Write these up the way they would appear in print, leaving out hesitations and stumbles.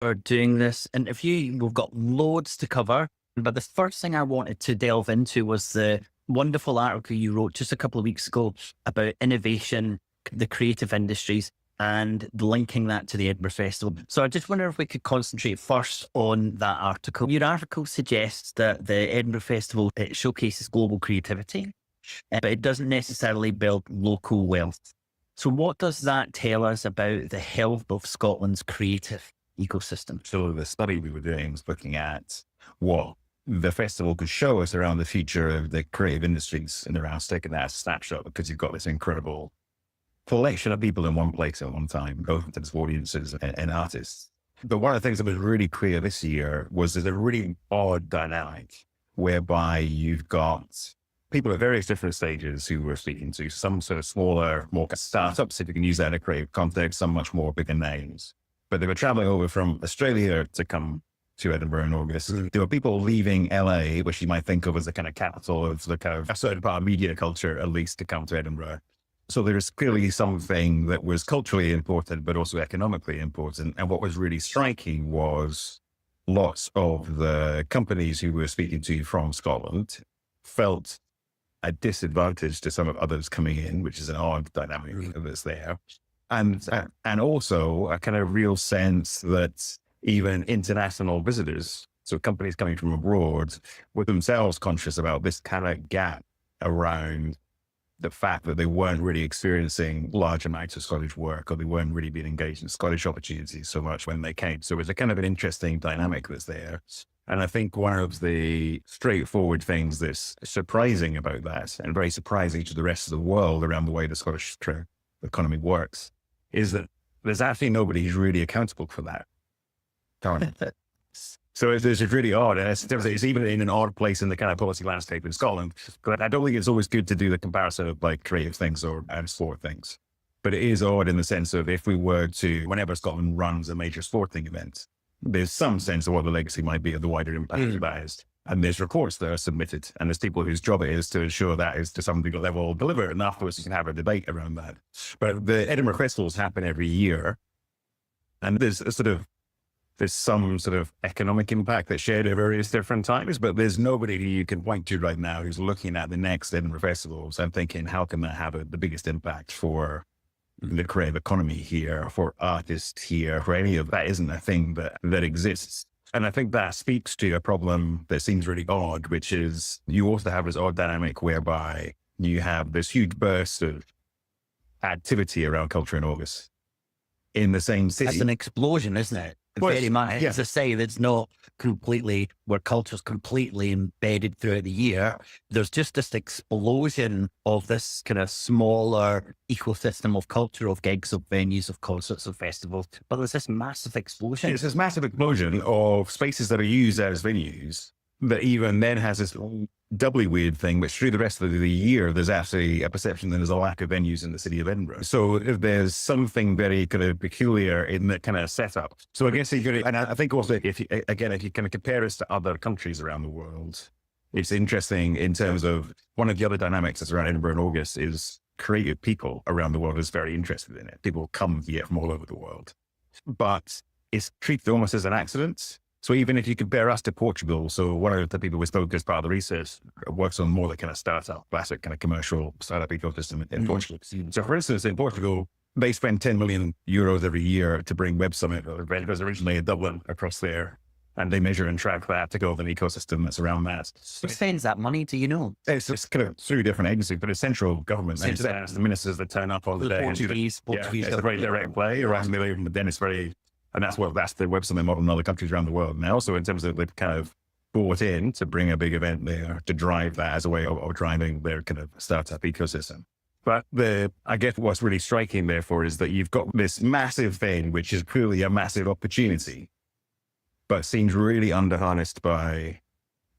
for doing this interview. We've got loads to cover, but the first thing I wanted to delve into was the wonderful article you wrote just a couple of weeks ago about innovation, the creative industries, and linking that to the Edinburgh Festival. So I just wonder if we could concentrate first on that article. Your article suggests that the Edinburgh Festival, it showcases global creativity, but it doesn't necessarily build local wealth. So what does that tell us about the health of Scotland's creative ecosystem? So the study we were doing was looking at what the festival could show us around the future of the creative industries and around taking that as a snapshot, because you've got this incredible collection of people in one place at one time, both in terms of audiences and artists. But one of the things that was really clear this year was there's a really odd dynamic whereby you've got people at various different stages who we're speaking to, some sort of smaller, more startups, if you can use that in a creative context, some much more bigger names. But they were traveling over from Australia to come to Edinburgh in August. There were people leaving LA, which you might think of as the kind of capital of the kind of a certain part of media culture, at least, to come to Edinburgh. So there's clearly something that was culturally important, but also economically important. And what was really striking was lots of the companies who we were speaking to from Scotland felt a disadvantage to some of others coming in, which is an odd dynamic that's there. And also a kind of real sense that even international visitors, so companies coming from abroad, were themselves conscious about this kind of gap around the fact that they weren't really experiencing large amounts of Scottish work, or they weren't really being engaged in Scottish opportunities so much when they came. So it was a kind of an interesting dynamic that's there. And I think one of the straightforward things that's surprising about that, and very surprising to the rest of the world around the way the Scottish economy works, is that there's actually nobody who's really accountable for that. So it's really odd. And it's even in an odd place in the kind of policy landscape in Scotland. But I don't think it's always good to do the comparison of like creative things and sport things. But it is odd in the sense of if we were to, whenever Scotland runs a major sporting event, there's some sense of what the legacy might be of the wider impact of that is. And there's reports that are submitted, and there's people whose job it is to ensure that is to some degree level delivered, and afterwards you can have a debate around that. But the Edinburgh Festivals happen every year, and there's some sort of economic impact that's shared at various different times, but there's nobody who you can point to right now who's looking at the next Edinburgh Festivals and thinking, how can that have the biggest impact for the creative economy here, for artists here, for any of that isn't a thing that exists. And I think that speaks to a problem that seems really odd, which is you also have this odd dynamic whereby you have this huge burst of activity around culture in August in the same city. It's an explosion, isn't it? Well, Very much. yeah. As I say, that's not completely, where culture's completely embedded throughout the year. There's just this explosion of this kind of smaller ecosystem of culture, of gigs, of venues, of concerts, of festivals. But there's this massive explosion. It's this massive explosion of spaces that are used as venues that even then has this doubly weird thing, which through the rest of the year, there's actually a perception that there's a lack of venues in the city of Edinburgh. So there's something very kind of peculiar in that kind of setup. So I guess and I think also if you kind of compare us to other countries around the world, it's interesting in terms of one of the other dynamics that's around Edinburgh in August is creative people around the world is very interested in it. People come here from all over the world, but it's treated almost as an accident. So even if you compare us to Portugal, so one of the people we spoke as part of the research works on more the kind of startup, classic kind of commercial startup ecosystem in Portugal. So for instance, in Portugal, they spend 10 million euros every year to bring Web Summit. It was originally in Dublin across there. And they measure and track that to go with an ecosystem that's around that. Who spends that money? Do you know? It's just kind of through different agencies, but it's central government. And it's the ministers that turn up all the day. Portuguese. It's a very direct play around the million, but then it's very, and that's the Web Summit model in other countries around the world. And also in terms of they've kind of bought in to bring a big event there to drive that as a way of driving their kind of startup ecosystem. But I guess what's really striking therefore is that you've got this massive thing, which is clearly a massive opportunity, but seems really under-harnessed by,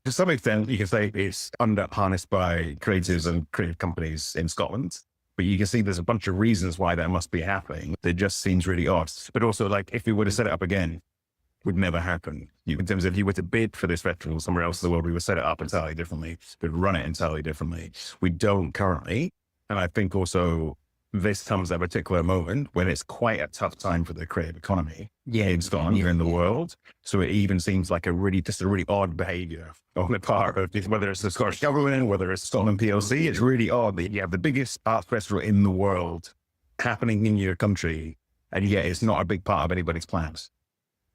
to some extent, you can say it's under-harnessed by creatives and creative companies in Scotland. But you can see there's a bunch of reasons why that must be happening. It just seems really odd. But also, like, if we were to set it up again, it would never happen. In terms of if you were to bid for this festival somewhere else in the world, we would set it up entirely differently. We'd run it entirely differently. We don't currently. And I think also this comes at a particular moment when it's quite a tough time for the creative economy in Scotland or in the world. So it even seems like just a really odd behaviour on the part of whether it's the Scottish government, whether it's Scotland PLC. It's really odd that you have the biggest art festival in the world happening in your country, and yet it's not a big part of anybody's plans.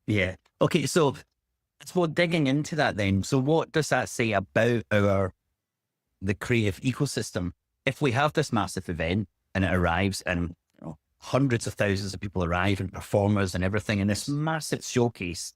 Yeah. Okay. So digging into that then. So what does that say about the creative ecosystem? If we have this massive event and it arrives and hundreds of thousands of people arrive and performers and everything in this massive showcase,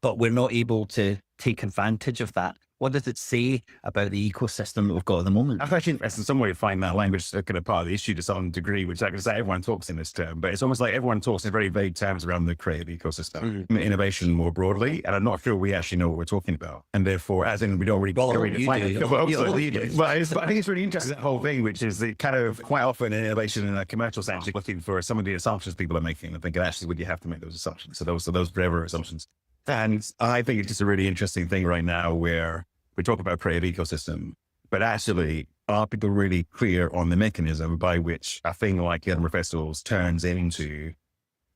but we're not able to take advantage of that, what does it say about the ecosystem that we've got at the moment? I'm actually interested in some way to find that language kind of part of the issue to some degree, which I can say everyone talks in this term, but it's almost like everyone talks in very vague terms around the creative ecosystem, innovation more broadly, and I'm not sure we actually know what we're talking about. And therefore, as in, we don't really define it. But I think it's really interesting, that whole thing, which is the kind of quite often innovation in a commercial sense, you're looking for some of the assumptions people are making and thinking, actually, would you have to make those assumptions? So those forever assumptions. And I think it's just a really interesting thing right now where we talk about creative ecosystem, but actually, are people really clear on the mechanism by which a thing like Edinburgh Festivals turns into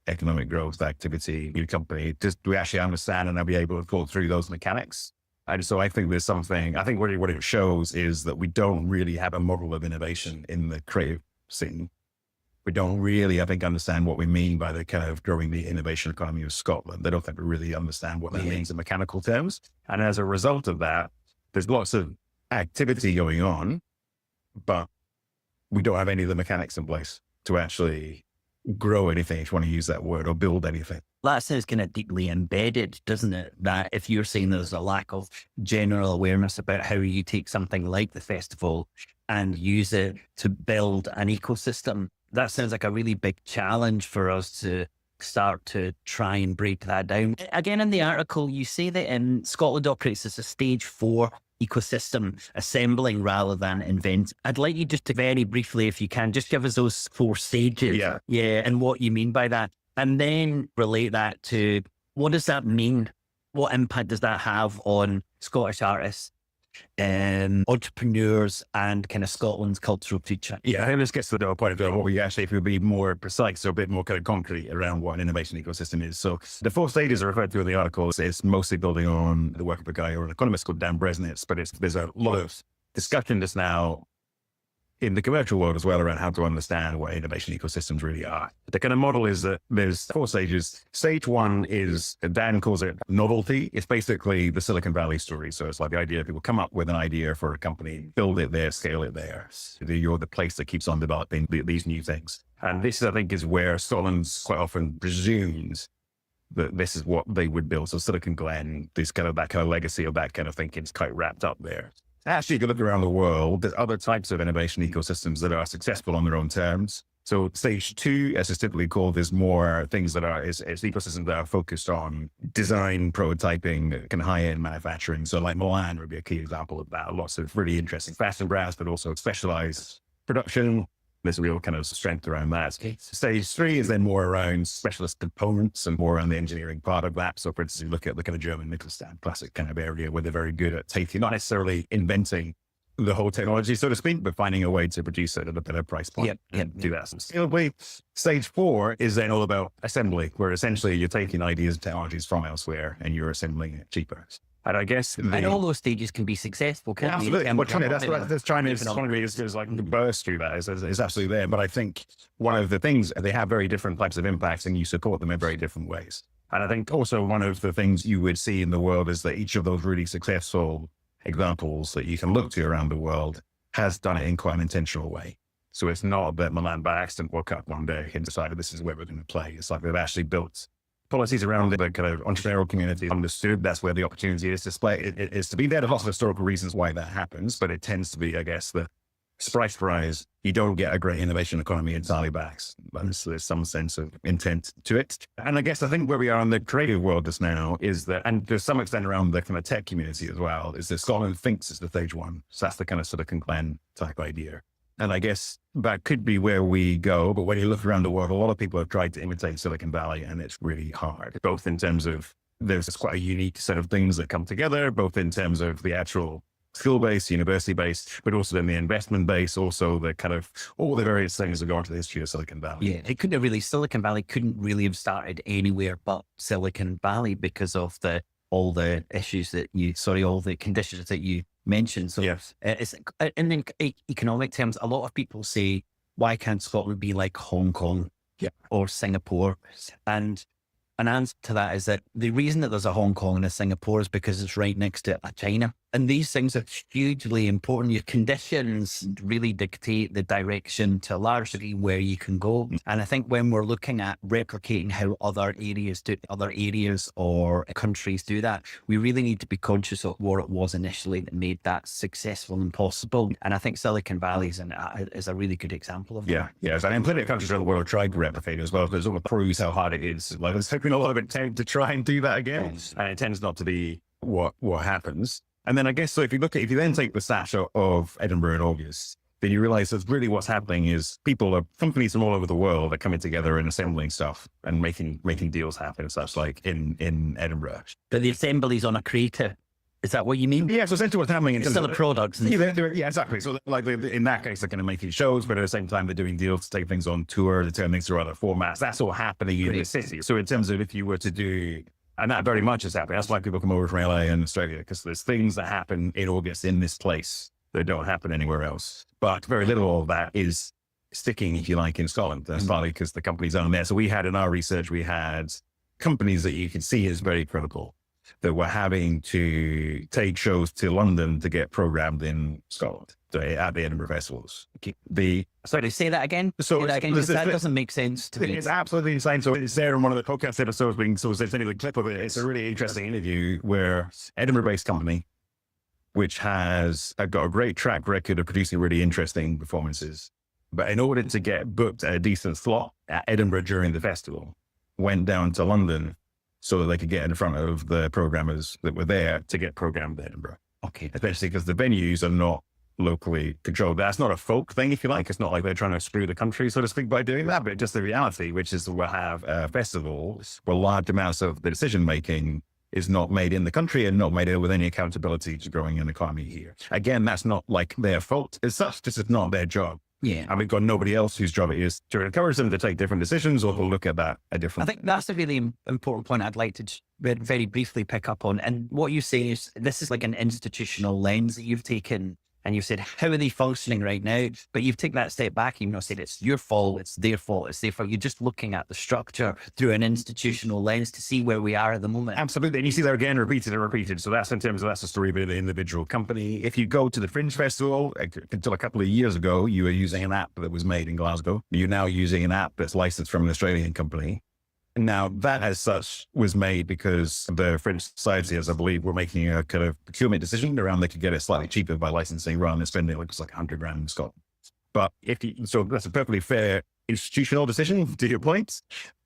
economic growth, activity, new company? Do we actually understand and are we able to talk through those mechanics? And so I think there's something, I think what it shows is that we don't really have a model of innovation in the creative scene. We don't really, I think, understand what we mean by the kind of growing the innovation economy of Scotland. They don't think we really understand what that means in mechanical terms. And as a result of that, there's lots of activity going on, but we don't have any of the mechanics in place to actually grow anything, if you want to use that word, or build anything. That sounds kind of deeply embedded, doesn't it? That if you're saying there's a lack of general awareness about how you take something like the festival and use it to build an ecosystem, that sounds like a really big challenge for us to start to try and break that down. Again, in the article, you say that Scotland operates as a stage 4 ecosystem, assembling rather than invent. I'd like you just to very briefly, if you can, just give us those 4 stages. Yeah, and what you mean by that. And then relate that to, what does that mean? What impact does that have on Scottish artists, entrepreneurs, and kind of Scotland's cultural future? Yeah, I think this gets to the point of what we actually, if we be more precise or a bit more kind of concrete around what an innovation ecosystem is. So the 4 stages are referred to in the article. It's mostly building on the work of a guy or an economist called Dan Bresnitz, but there's a lot of discussion just now in the commercial world as well around how to understand what innovation ecosystems really are. The kind of model is that there's 4 stages. Stage 1 is, Dan calls it novelty. It's basically the Silicon Valley story. So it's like the idea that people come up with an idea for a company, build it there, scale it there. You're the place that keeps on developing these new things. And this, I think, is where Scotland's quite often presumes that this is what they would build. So Silicon Glen, that kind of legacy of that kind of thinking is quite wrapped up there. Actually, if you look around the world, there's other types of innovation ecosystems that are successful on their own terms. So stage 2, as it's typically called, is more things that are, it's ecosystems that are focused on design, prototyping, kind of high-end manufacturing. So like Milan would be a key example of that. Lots of really interesting fashion brands, but also specialized production. There's a real kind of strength around that. Stage 3 is then more around specialist components and more around the engineering part of that. So for instance, you look at the kind of German Mittelstand classic kind of area where they're very good at taking, not necessarily inventing the whole technology, so to speak, but finding a way to produce it at a better price point. Do that scalably. Stage 4 is then all about assembly, where essentially you're taking ideas and technologies from elsewhere and you're assembling it cheaper. And I guess and all those stages can be successful, can't they? Absolutely. Well, China's like burst through that is absolutely there. But I think one of the things, they have very different types of impacts and you support them in very different ways. And I think also one of the things you would see in the world is that each of those really successful examples that you can look to around the world has done it in quite an intentional way. So it's not that Milan by accident woke up one day and decided this is where we're going to play. It's like they've actually built policies around it, the kind of entrepreneurial community understood that's where the opportunity is to play. It is to be there. There's lots of historical reasons why that happens, but it tends to be, I guess, the surprise, you don't get a great innovation economy entirely back. So there's some sense of intent to it. And I think where we are in the creative world just now is that, and to some extent around the kind of tech community as well, is that Scotland thinks it's the stage 1. So that's the kind of Silicon Glen type idea. And I guess that could be where we go. But when you look around the world, a lot of people have tried to imitate Silicon Valley and it's really hard, both in terms of there's quite a unique set of things that come together, both in terms of the actual skill-based, university-based, but also then the investment base, also the kind of all the various things that go into the history of Silicon Valley. Yeah, it couldn't have really, Silicon Valley couldn't really have started anywhere but Silicon Valley because of all the issues that all the conditions that you mentioned. So Yes. it's, and then economic terms, a lot of people say, why can't Scotland be like Hong Kong or Singapore? And an answer to that is that the reason that there's a Hong Kong and a Singapore is because it's right next to a China. And these things are hugely important. Your conditions really dictate the direction to a large degree where you can go. And I think when we're looking at replicating how other areas or countries do that, we really need to be conscious of what it was initially that made that successful and possible. And I think Silicon Valley is a really good example of that. Yeah, yes. And plenty of countries around the world have tried to replicate it as well, because it proves how hard it is. Like, there's been a lot of intent to try and do that again. And it tends not to be what happens. And then I guess, so if you then take the snapshot of Edinburgh in August, then you realize that really what's happening is companies from all over the world are coming together and assembling stuff and making deals happen and such, like in Edinburgh. But the assembly's on a creator. Is that what you mean? Yeah, so essentially what's happening It's still a product. Yeah, exactly. So like in that case, they're kind of making shows, but at the same time, they're doing deals to take things on tour, to turn things through other formats. That's all happening in the city. So in terms of if you were to do, and that very much is happening. That's why people come over from LA and Australia, because there's things that happen in August in this place that don't happen anywhere else. But very little of that is sticking, if you like, in Scotland. That's partly because the companies aren't there. So we had in our research, we had companies that you can see as very critical that were having to take shows to London to get programmed in Scotland at the Edinburgh Festivals. Sorry, say that again. Because that doesn't make sense to me. It's absolutely insane. So it's there in one of the podcast episodes. So it's any clip of it. It's a really interesting interview where Edinburgh-based company, which has got a great track record of producing really interesting performances, but in order to get booked at a decent slot at Edinburgh during the festival, went down to London so that they could get in front of the programmers that were there to get programmed at Edinburgh. Okay. Especially because the venues are not locally controlled. That's not a folk thing, if you like. It's not like they're trying to screw the country, so to speak, by doing that, but just the reality, which is we'll have festivals where large amounts of the decision-making is not made in the country and not made with any accountability to growing an economy here. Again, that's not like their fault as such. This is not their job. Yeah. And we've got nobody else whose job it is to encourage them to take different decisions or to look at that a different. I think that's a really important point I'd like to very briefly pick up on. And what you say is this is like an institutional lens that you've taken, and you've said, how are they functioning right now? But you've taken that step back and said it's your fault, it's their fault, it's their fault. You're just looking at the structure through an institutional lens to see where we are at the moment. Absolutely. And you see that again, repeated and repeated. So that's in terms of, that's the story of the individual company. If you go to the Fringe Festival, until a couple of years ago, you were using an app that was made in Glasgow. You're now using an app that's licensed from an Australian company. Now, that as such was made because the French Society, as I believe, were making a kind of procurement decision around they could get it slightly cheaper by licensing rather than spending like $100,000 in Scotland. But so that's a perfectly fair institutional decision, to your point.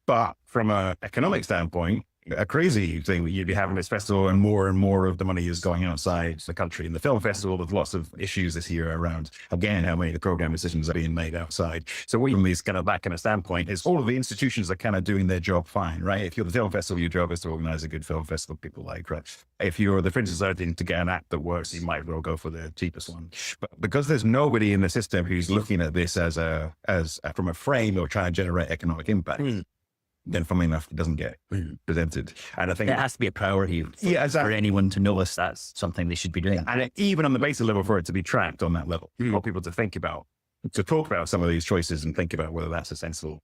But from an economic standpoint, a crazy thing that you'd be having this festival and more of the money is going outside the country. In the film festival, there's lots of issues this year around, again, how many of the program decisions are being made outside. So from that kind of standpoint is all of the institutions are kind of doing their job fine, right? If you're the film festival, your job is to organize a good film festival people like, right? If you're the Fringe Society to get an app that works, you might well go for the cheapest one. But because there's nobody in the system who's looking at this as from a frame or trying to generate economic impact, then funnily enough, it doesn't get presented. And I think it has to be a priority for anyone to notice that's something they should be doing. And even on the basic level, for it to be tracked on that level, for people to think about, to talk about some of these choices and think about whether that's a sensible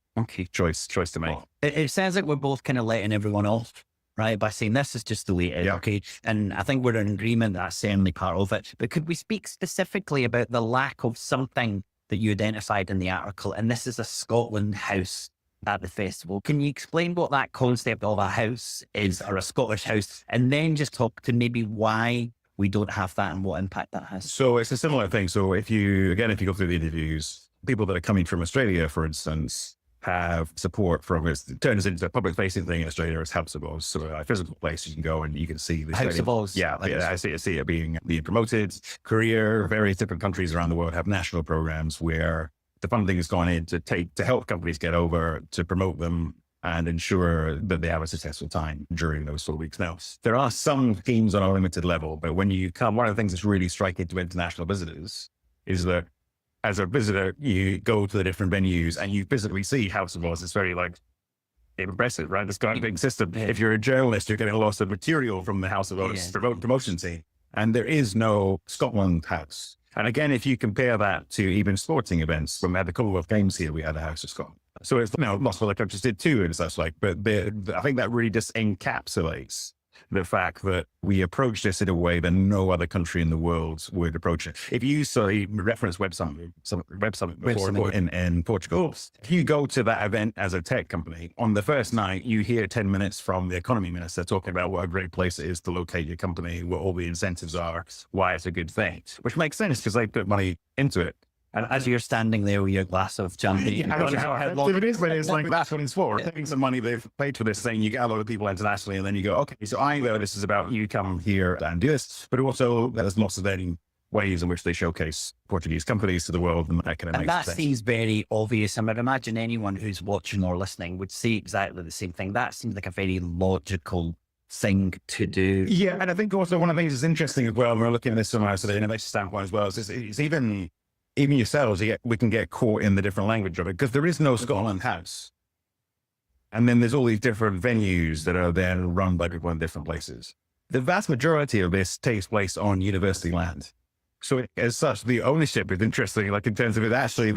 choice to make. It sounds like we're both kind of letting everyone off, right? By saying this is just the way it is, okay? And I think we're in agreement that's certainly part of it. But could we speak specifically about the lack of something that you identified in the article? And this is a Scotland house at the festival. Can you explain what that concept of a house is, or a Scottish house, and then just talk to maybe why we don't have that and what impact that has? So it's a similar thing. So if you go through the interviews, people that are coming from Australia, for instance, have support from it. It turns into a public facing thing in Australia as House of Oz. So a physical place you can go and you can see the House of Oz. Yeah, I see it being promoted. Korea, various different countries around the world have national programs where the funding has gone in to help companies get over, to promote them, and ensure that they have a successful time during those 4 weeks. Now, there are some teams on a limited level, but when you come, one of the things that's really striking to international visitors is that as a visitor, you go to the different venues and you physically see House of Oz. It's very like impressive, right? It's got a big system. If you're a journalist, you're getting lots of material from the House of Oz promotion team. And there is no Scotland House. And again, if you compare that to even sporting events, when we had the Commonwealth Games here, we had a House of Scotland. So it's, lots of other countries did too, and such like, but I think that really just encapsulates the fact that we approach this in a way that no other country in the world would approach it. If you reference Web Summit before in Portugal, if you go to that event as a tech company, on the first night, you hear 10 minutes from the economy minister talking about what a great place it is to locate your company, what all the incentives are, why it's a good thing, which makes sense because they put money into it. And as you're standing there with your glass of champagne, how long it is, but it's like that's what it's for. Taking some money they've paid for this thing, you get a lot of people internationally, and then you go, okay, so I know this is about you come here and do this, but also there's lots of then ways in which they showcase Portuguese companies to the world, and that kind of makes sense. And that seems very obvious. I would imagine anyone who's watching or listening would see exactly the same thing. That seems like a very logical thing to do. Yeah, and I think also one of the things that's interesting as well, and we're looking at this from a sort of innovation standpoint as well, is it's even yourselves, we can get caught in the different language of it because there is no Scotland House. And then there's all these different venues that are then run by people in different places. The vast majority of this takes place on university land. So as such, the ownership is interesting, like in terms of it, actually,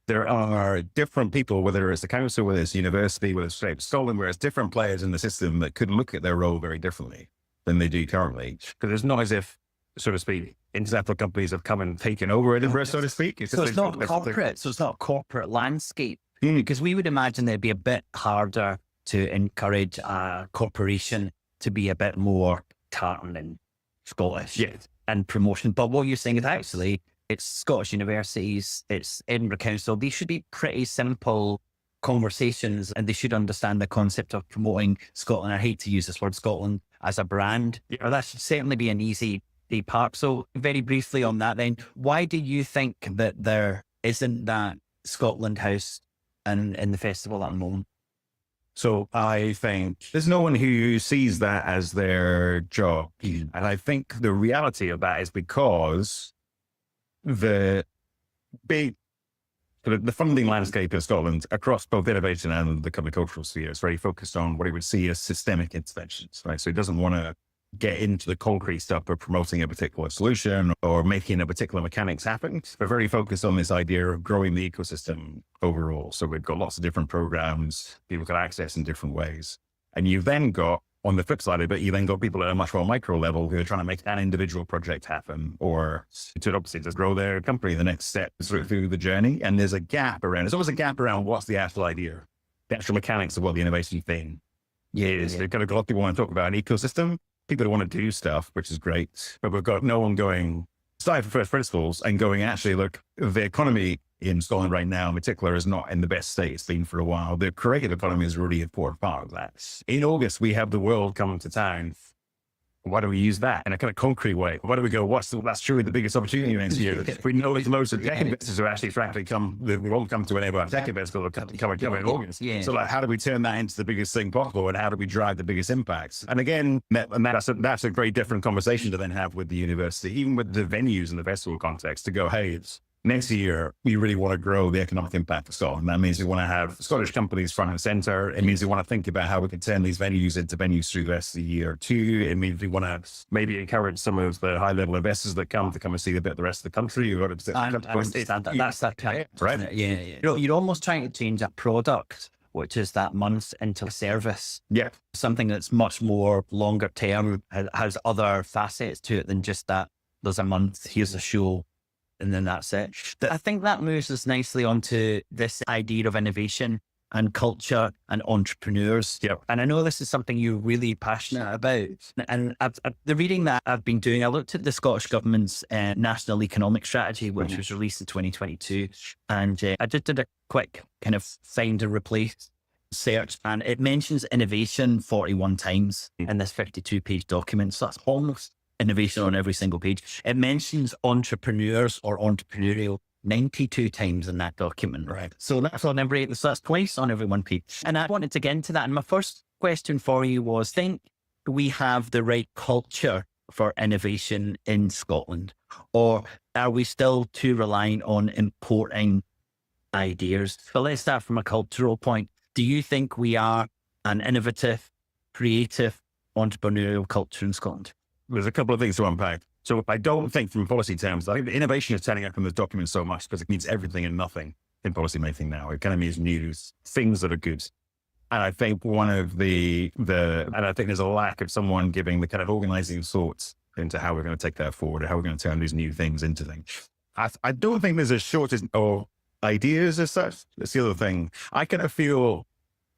there are different people, whether it's the council, whether it's university, whether it's Scotland, where it's different players in the system that could look at their role very differently than they do currently. Because it's not as if, so to speak, international companies have come and taken over Edinburgh, so to speak. So it's not corporate. So it's not a corporate landscape. Because we would imagine it'd be a bit harder to encourage a corporation to be a bit more tartan and Scottish and promotion. But what you're saying is actually it's Scottish universities, it's Edinburgh Council. These should be pretty simple conversations and they should understand the concept of promoting Scotland. I hate to use this word Scotland as a brand. Or that should certainly be an easy part. So very briefly on that then, why do you think that there isn't that Scotland House in the festival at the moment? So I think there's no one who sees that as their job. And I think the reality of that is because the funding landscape in Scotland across both innovation and the cultural sphere is very focused on what it would see as systemic interventions, right? So it doesn't want to get into the concrete stuff of promoting a particular solution or making a particular mechanics happen. We're very focused on this idea of growing the ecosystem overall. So we've got lots of different programs people can access in different ways. And you've then got, on the flip side of it, you then got people at a much more micro level who are trying to make an individual project happen or to obviously just grow their company the next step through the journey. And there's a gap around, there's always a gap around what's the actual idea, the actual mechanics of what the innovation thing is. They've got a lot of people want to talk about an ecosystem. People that want to do stuff, which is great, but we've got no one going, starting from first principles and going, actually, look, the economy in Scotland right now in particular is not in the best state it's been for a while. The creative economy is a really important part of that. In August, we have the world coming to town. Why do we use that in a kind of concrete way? Why do we go, that's truly the biggest opportunity next year? We know there's loads of tech investors who actually frankly we won't come to any of our tech investors, they'll come in August. So like, how do we turn that into the biggest thing possible and how do we drive the biggest impacts? And again, that's a very different conversation to then have with the university, even with the venues in the festival context to go, hey, next year, we really want to grow the economic impact of Scotland. That means we want to have Scottish companies front and center. It means we want to think about how we can turn these venues into venues through the rest of the year too. It means we want to maybe encourage some of the high level investors that come and see a bit of the rest of the country. I understand that. That's that type, right? Yeah. You're almost trying to change a product, which is that month, into a service. Yeah. Something that's much more longer term, has other facets to it than just that. There's a month, here's a show. And then that's it. I think that moves us nicely onto this idea of innovation and culture and entrepreneurs. Yep. And I know this is something you're really passionate about. And the reading that I've been doing, I looked at the Scottish Government's National Economic Strategy, which was released in 2022. And I just did a quick kind of find and replace search, and it mentions innovation 41 times in this 52-page document. So that's almost innovation on every single page. It mentions entrepreneurs or entrepreneurial 92 times in that document. Right. So that's on every, so that's twice on every one page. And I wanted to get into that. And my first question for you was, think we have the right culture for innovation in Scotland, or are we still too reliant on importing ideas? But let's start from a cultural point. Do you think we are an innovative, creative, entrepreneurial culture in Scotland? There's a couple of things to unpack. So I don't think from policy terms, I think the innovation is turning up in the document so much because it means everything and nothing in policy making now. It kind of means news, things that are good. And I think one of and I think there's a lack of someone giving the kind of organizing thoughts into how we're going to take that forward and how we're going to turn these new things into things. I don't think there's a shortage of ideas as such. That's the other thing. I kind of feel,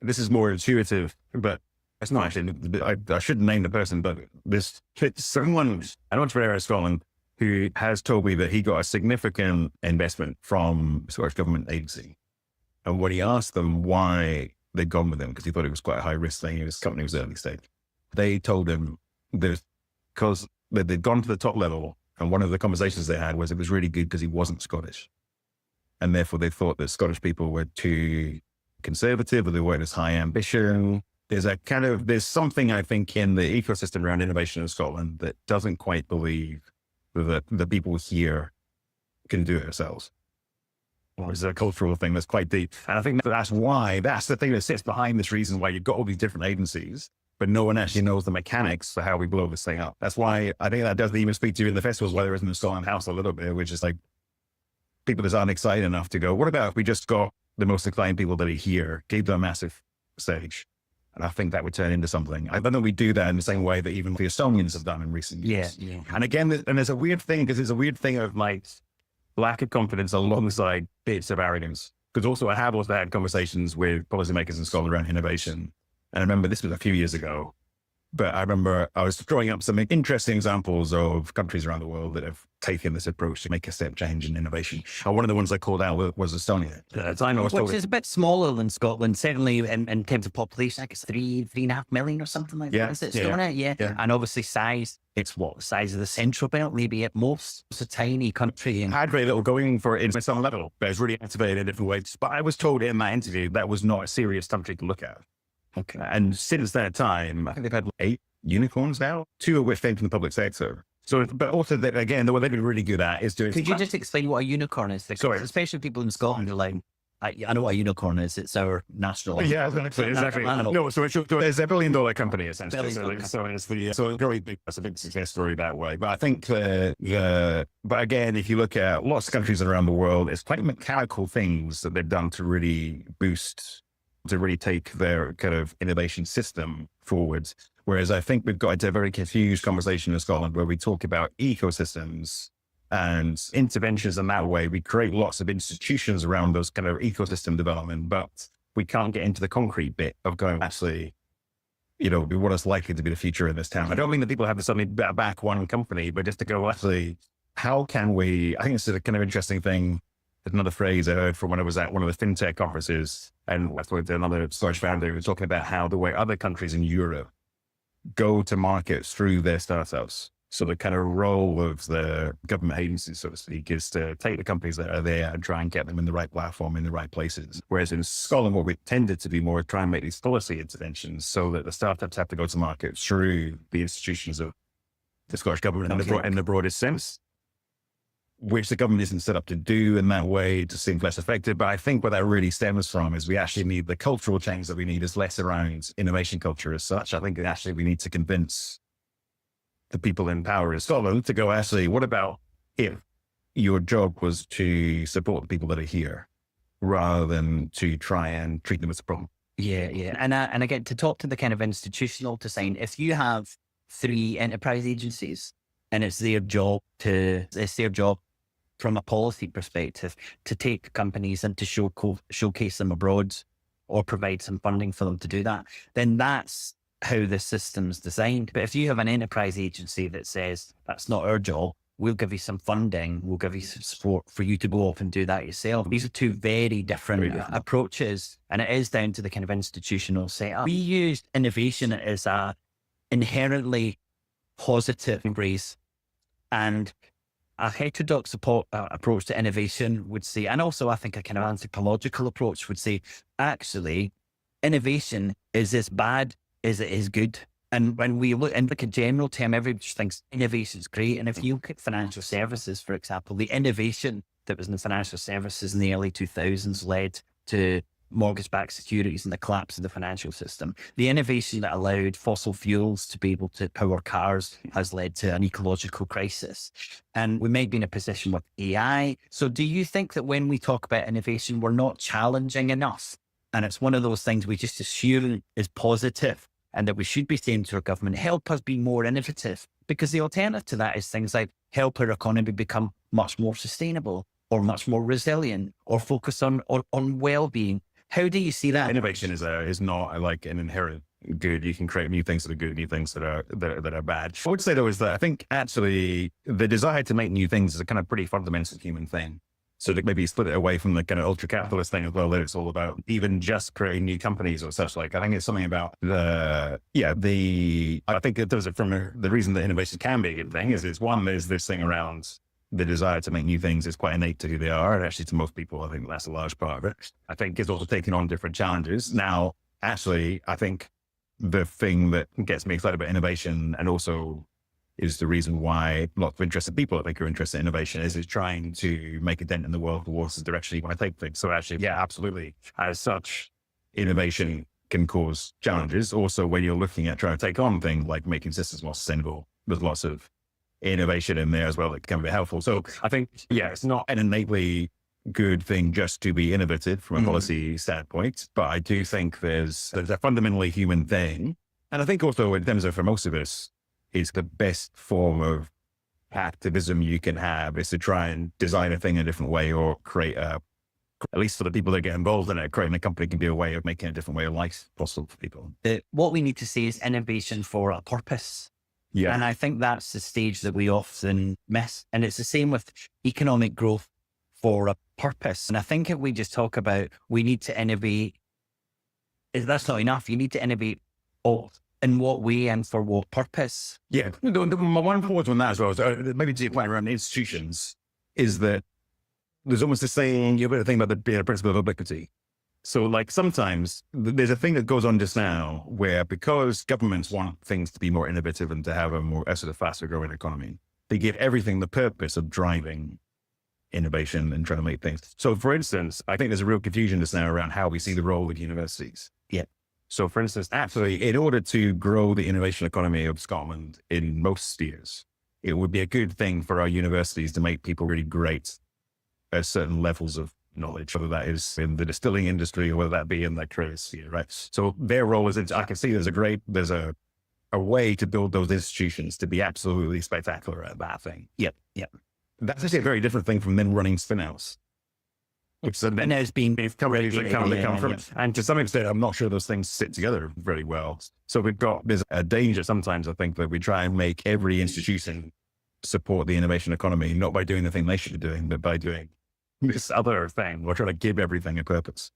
this is more intuitive, but it's not actually, I shouldn't name the person, but there's someone, an entrepreneur in Scotland who has told me that he got a significant investment from the Scottish government agency. And when he asked them why they'd gone with him, because he thought it was quite a high risk thing, his company was early stage, they told him because they'd gone to the top level. And one of the conversations they had was it was really good because he wasn't Scottish. And therefore they thought that Scottish people were too conservative or they weren't as high ambition. There's something I think in the ecosystem around innovation in Scotland that doesn't quite believe that the people here can do it ourselves. Or is a cultural thing that's quite deep. And I think that's the thing that sits behind this reason why you've got all these different agencies, but no one actually knows the mechanics for how we blow this thing up. That's why I think that doesn't even speak to you in the festivals, whether it's in the Scotland House a little bit, which is like people just aren't excited enough to go, what about if we just got the most inclined people that are here, gave them a massive stage? And I think that would turn into something. I don't know we do that in the same way that even the Estonians have done in recent years. Yeah. And again, there's a weird thing, because there's a weird thing of like lack of confidence alongside bits of arrogance. Because also I have also had conversations with policymakers in Scotland around innovation. And I remember this was a few years ago, but I remember I was drawing up some interesting examples of countries around the world that have taken this approach to make a step change in innovation. And one of the ones I called out was Estonia. Which is a bit smaller than Scotland, certainly in terms of population. I guess 3.5 million or something like that. Is it Estonia? Yeah. And obviously size, it's what, the size of the Central Belt, maybe at most. It's a tiny country. And had very little going for it in some level, but it's really activated in different ways. But I was told in that interview that was not a serious country to look at. Okay. And since that time, I think they've had 8 unicorns now, 2 of which came from the public sector. So, but also that, again, what they've been really good at is doing. Could you just explain what a unicorn is? Sorry. Especially people in Scotland are like, I know what a unicorn is. It's our national. Yeah, exactly. No, so it's a $1 billion company essentially. So it's very big. That's a big success story that way. But I think but again, if you look at lots of countries around the world, it's quite mechanical things that they've done to really take their kind of innovation system forward. Whereas I think we've got into a very confused conversation in Scotland where we talk about ecosystems and interventions in that way. We create lots of institutions around those kind of ecosystem development, but we can't get into the concrete bit of going, actually, what is likely to be the future in this town. I don't mean that people have to suddenly back one company, but just to go, actually, how can we, I think it's a kind of interesting thing. There's another phrase I heard from when I was at one of the fintech conferences, and that's with another Scottish founder who was talking about how the way other countries in Europe go to market through their startups. So the kind of role of the government agencies, so to speak, is to take the companies that are there and try and get them in the right platform, in the right places. Whereas in Scotland, what we tended to be more try and make these policy interventions so that the startups have to go to market through the institutions of the Scottish government in the broadest sense, which the government isn't set up to do in that way to seem less effective. But I think what that really stems from is we actually need the cultural change that we need is less around innovation culture as such. I think that actually we need to convince the people in power in Scotland to go, actually, what about if your job was to support the people that are here rather than to try and treat them as a problem? Yeah. And again, to talk to the kind of institutional design, if you have 3 enterprise agencies and it's their job from a policy perspective to take companies and to showcase them abroad or provide some funding for them to do that, then that's how the system's designed. But if you have an enterprise agency that says, that's not our job, we'll give you some funding, we'll give you some support for you to go off and do that yourself. These are 2 very different approaches, and it is down to the kind of institutional setup. We used innovation as a inherently positive phrase, and a heterodox approach to innovation would say, and also I think a kind of anthropological approach would say, actually, innovation is as bad as it is good. And when we look in like a general term, everybody just thinks innovation is great. And if you look at financial services, for example, the innovation that was in the financial services in the early 2000s led to mortgage-backed securities and the collapse of the financial system. The innovation that allowed fossil fuels to be able to power cars has led to an ecological crisis. And we may be in a position with AI. So do you think that when we talk about innovation, we're not challenging enough? And it's one of those things we just assume is positive and that we should be saying to our government, help us be more innovative? Because the alternative to that is things like help our economy become much more sustainable or much more resilient or focus on well-being. How do you see that? Innovation is not like an inherent good. You can create new things that are good, new things that are bad. What I would say though is that I think actually the desire to make new things is a kind of pretty fundamental human thing. So to maybe split it away from the kind of ultra-capitalist thing as well, that it's all about even just creating new companies or such like. I think it's something about I think it does it from the reason that innovation can be a good thing is one, there's this thing around the desire to make new things is quite innate to who they are. And actually to most people, I think that's a large part of it. I think it's also taking on different challenges. Now, actually, I think the thing that gets me excited about innovation and also is the reason why lots of interested people, I think, are interested in innovation is trying to make a dent in the world towards the direction you want to take things. So actually, yeah, absolutely. As such, innovation can cause challenges. Also, when you're looking at trying to take on things like making systems more sustainable, there's lots of innovation in there as well that can be helpful. So I think, yeah, it's not an innately good thing just to be innovative from a policy standpoint, but I do think there's a fundamentally human thing. And I think also in terms of, for most of us, is the best form of activism you can have is to try and design a thing in a different way or create at least for the people that get involved in it, creating a company can be a way of making a different way of life possible for people. What we need to see is innovation for a purpose. Yeah. And I think that's the stage that we often miss. And it's the same with economic growth for a purpose. And I think if we just talk about, we need to innovate, that's not enough. You need to innovate in what way and for what purpose. Yeah. My one thought on that as well, is, maybe to your point around institutions, is that there's almost this saying, you've got to think about the principle of obliquity. So like sometimes there's a thing that goes on just now where because governments want things to be more innovative and to have a sort of faster growing economy, they give everything the purpose of driving innovation and trying to make things. So for instance, I think there's a real confusion just now around how we see the role of universities. Yeah. So for instance, actually, in order to grow the innovation economy of Scotland in most spheres, it would be a good thing for our universities to make people really great at certain levels of knowledge, whether that is in the distilling industry or whether that be in the creative sphere, right? So their role is, I can see there's a way to build those institutions to be absolutely spectacular at that thing. Yep. That's actually a very different thing from then running spin-outs. Which then has been come from. And to some extent, I'm not sure those things sit together very well. So there's a danger sometimes, I think, that we try and make every institution support the innovation economy, not by doing the thing they should be doing, but by doing this other thing. We're trying to give everything a purpose.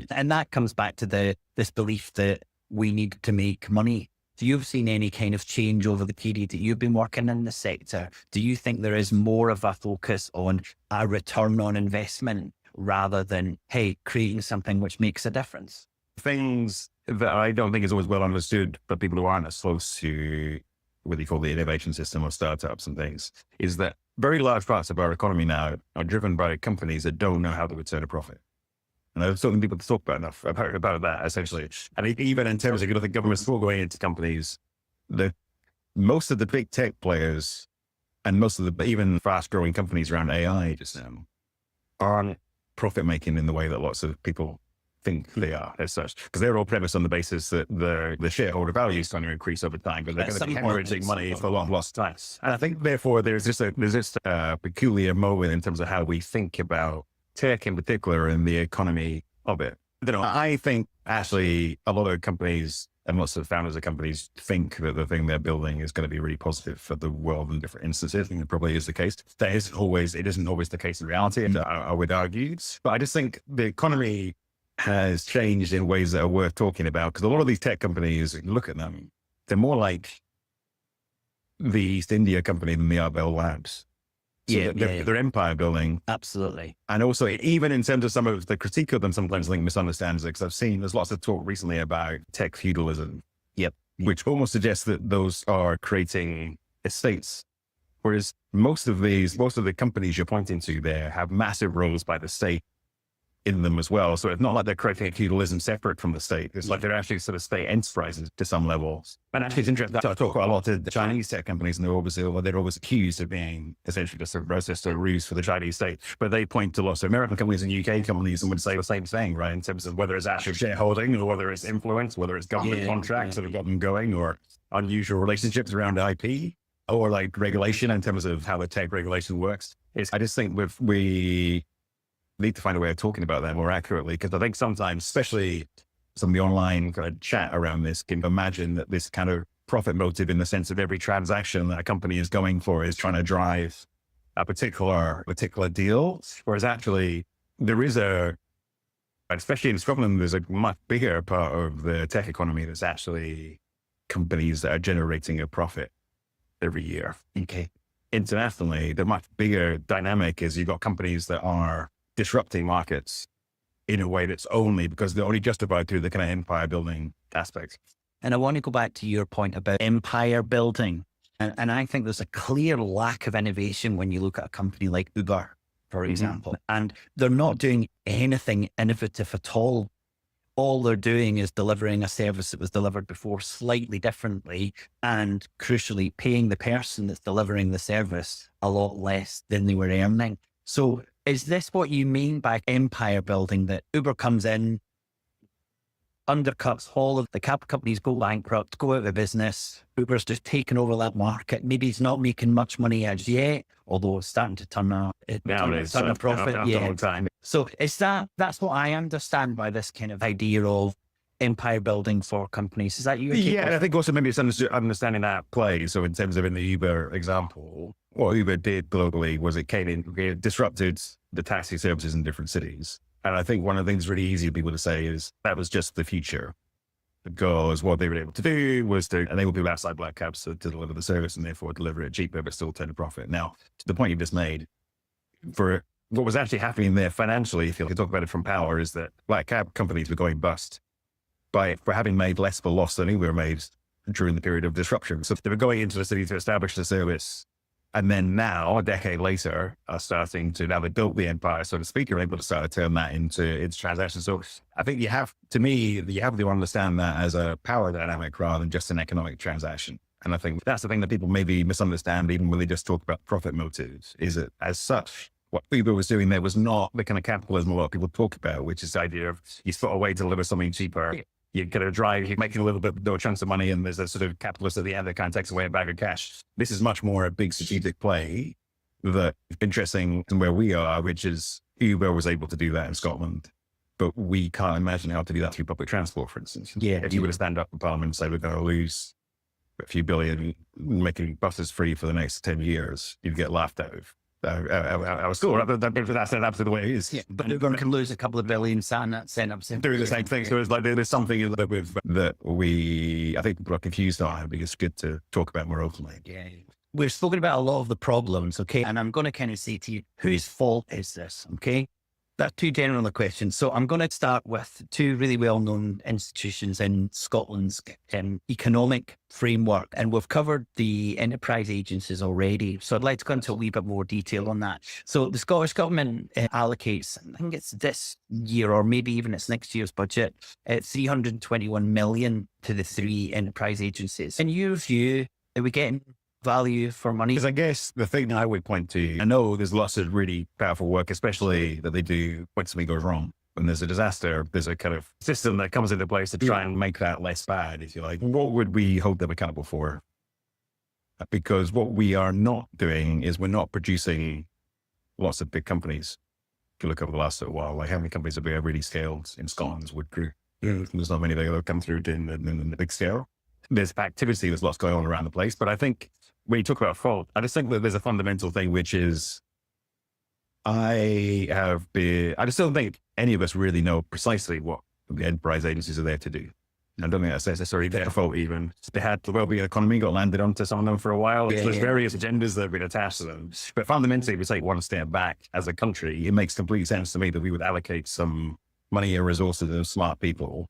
And that comes back to this belief that we need to make money. Do you have seen any kind of change over the period that you've been working in the sector? Do you think there is more of a focus on a return on investment rather than, hey, creating something which makes a difference? Things that I don't think is always well understood by people who aren't as close to what you call the innovation system or startups and things, is that very large parts of our economy now are driven by companies that don't know how to return a profit. And I don't think people talk about that essentially. And even in terms of, the government's still going into companies, most of the big tech players and most of the even fast growing companies around AI just now aren't profit making in the way that lots of people think they are as such, because they're all premised on the basis that the shareholder value is going to increase over time, but they're going to be hemorrhaging money for long lost time. And I think therefore there's just a peculiar moment in terms of how we think about tech in particular and the economy of it. I think actually a lot of companies and lots of founders of companies think that the thing they're building is going to be really positive for the world in different instances. I think that probably is the case. It isn't always the case in reality, and I would argue. But I just think the economy has changed in ways that are worth talking about, because a lot of these tech companies, look at them, they're more like the East India company than the Art Bell Labs. Yeah, They're empire building. absolutely. And also, even in terms of some of the critique of them, sometimes I think misunderstands it, because I've seen there's lots of talk recently about tech feudalism. Yep. Which almost suggests that those are creating estates. Whereas most of the companies you're pointing to there have massive roles by the state in them as well. So it's not like they're creating a feudalism separate from the state. It's like they're actually sort of state enterprises to some level. And actually it's interesting. I talk quite a lot to the Chinese tech companies, and they're always accused of being essentially just a process or a ruse for the Chinese state. But they point to lots of American companies and UK companies and would say the same thing, right? In terms of whether it's actual shareholding or whether it's influence, whether it's government contracts that have got them going, or unusual relationships around IP, or like regulation in terms of how the tech regulation works. I just think we need to find a way of talking about that more accurately, because I think sometimes, especially some of the online kind of chat around this, can imagine that this kind of profit motive, in the sense of every transaction that a company is going for, is trying to drive a particular deal. Whereas actually there is especially in Scotland, there's a much bigger part of the tech economy that's actually companies that are generating a profit every year. Okay. Internationally, the much bigger dynamic is you've got companies that are disrupting markets in a way that's because they're only justified through the kind of empire building aspect. And I want to go back to your point about empire building. And I think there's a clear lack of innovation when you look at a company like Uber, for example, and they're not doing anything innovative at all. All they're doing is delivering a service that was delivered before slightly differently, and crucially paying the person that's delivering the service a lot less than they were earning. So is this what you mean by empire building, that Uber comes in, undercuts all of the cab companies, go bankrupt, go out of business, Uber's just taken over that market? Maybe it's not making much money as yet, although it's starting to turn a profit. Time. So that's what I understand by this kind of idea of empire building for companies. Is that you? Yeah, and I think also maybe it's understanding that play. So in terms of in the Uber example, what Uber did globally was it disrupted the taxi services in different cities. And I think one of the things really easy for people to say is that was just the future, because what they were able to do was to enable people outside black cabs to deliver the service, and therefore deliver it cheaper, but still turn a profit. Now, to the point you just made, for what was actually happening there financially, if you talk about it from power, is that black cab companies were going bust for having made less of a loss than Uber made during the period of disruption. So they were going into the city to establish the service. And then now, a decade later, are starting to, now they built the empire, so to speak, you're able to start to turn that into transactions. So I think you have to understand that as a power dynamic rather than just an economic transaction. And I think that's the thing that people maybe misunderstand, even when they just talk about profit motives, is that as such, what Uber was doing there was not the kind of capitalism a lot of people talk about, which is the idea of you spot a way to deliver something cheaper. You're going to drive, you're making a little bit of chunks of money, and there's a sort of capitalist at the end that kind of takes away a bag of cash. This is much more a big strategic play that is interesting in where we are, which is Uber was able to do that in Scotland, but we can't imagine how to do that through public transport, for instance. Yeah. If you were to stand up in Parliament and say, we're going to lose a few billion making buses free for the next 10 years, you'd get laughed out of. Our school, that's absolutely the way it is. Yeah, but Uber can lose a couple of billion doing the same thing. So it's like there's something that I think people are confused on. I think it's good to talk about more openly. Yeah. We've spoken about a lot of the problems, okay? And I'm going to kind of say to you, whose fault is this, okay? That's too general a question. So I'm going to start with two really well-known institutions in Scotland's economic framework. And we've covered the enterprise agencies already. So I'd like to go into a wee bit more detail on that. So the Scottish Government allocates, I think it's this year or maybe even it's next year's budget, 321 million to the three enterprise agencies. In your view, are we getting value for money? Because I guess the thing I would point to, I know there's lots of really powerful work, especially that they do when something goes wrong. When there's a disaster, there's a kind of system that comes into place to try and make that less bad, if you like. What would we hold them accountable for? Because what we are not doing is we're not producing lots of big companies. If you look over the last little while, like how many companies have we really scaled in Scotland's Wood Group? There's not many that have come through in the big scale. There's activity, there's lots going on around the place. But I think when you talk about fault, I just think that there's a fundamental thing, which is I just don't think any of us really know precisely what the enterprise agencies are there to do. I don't think that's necessarily their fault even. They had the well-being economy got landed onto some of them for a while. There's various agendas that have been attached to them. But fundamentally, if we take one step back as a country, it makes complete sense to me that we would allocate some money and resources of smart people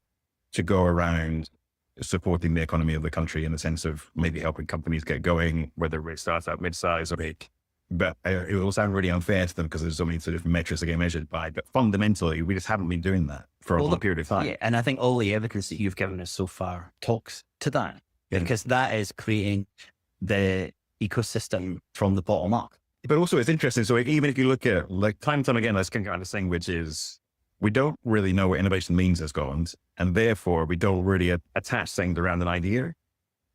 to go around supporting the economy of the country in the sense of maybe helping companies get going, whether it's startup, mid-size or big. But it will sound really unfair to them because there's so many sort of metrics that get measured by. But fundamentally, we just haven't been doing that for a long period of time. Yeah, and I think all the evidence that you've given us so far talks to that, because that is creating the ecosystem from the bottom up. But also it's interesting. So even if you look at like time and time again, let's kind of this thing, which is we don't really know what innovation means as Scotland, and therefore we don't really attach things around an idea.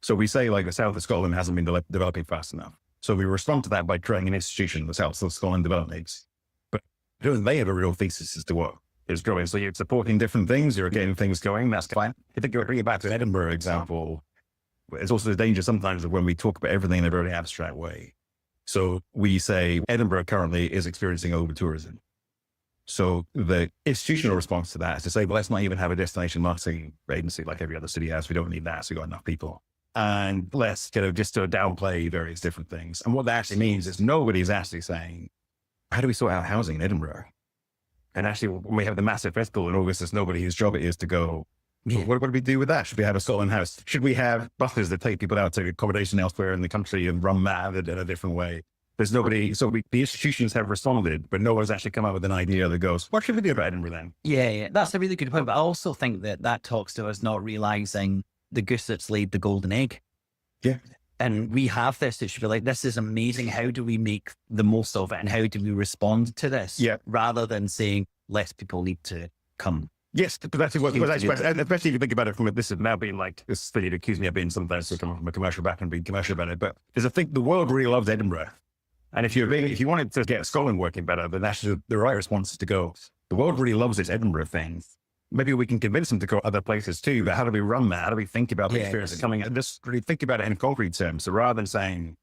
So we say like the south of Scotland hasn't been developing fast enough. So we respond to that by creating an institution, the South of Scotland Development Needs. But don't they have a real thesis as to what is growing? So you're supporting different things, you're getting things going, that's fine. I think you're bringing it back to an Edinburgh example. It's also the danger sometimes of when we talk about everything in a very abstract way. So we say Edinburgh currently is experiencing over-tourism. So the institutional response to that is to say, well, let's not even have a destination marketing agency like every other city has. We don't need that. So we've got enough people. And let's just to downplay various different things. And what that actually means is nobody's actually saying, how do we sort out housing in Edinburgh? And actually, when we have the massive festival in August, there's nobody whose job it is to go, what do we do with that? Should we have a Scotland House? Should we have buses that take people out to accommodation elsewhere in the country and run that in a different way? There's nobody. So the institutions have responded, but no one's actually come up with an idea that goes, what should we do about Edinburgh then? Yeah, that's a really good point. But I also think that talks to us not realizing the goose that's laid the golden egg. Yeah. And we have this, it should be like, this is amazing. How do we make the most of it? And how do we respond to this? Yeah. Rather than saying, less people need to come. Yes, but that's what, especially if you think about it from this is now being like, this thing you'd accuse me of being sometimes coming from a commercial background, being commercial about it. But there's a thing, the world really loves Edinburgh. And if you wanted to get Scotland working better, then that's the right response is to go, the world really loves this Edinburgh thing. Maybe we can convince them to go other places too, but how do we run that? How do we think about the experience of coming and just really think about it in concrete terms? So rather than saying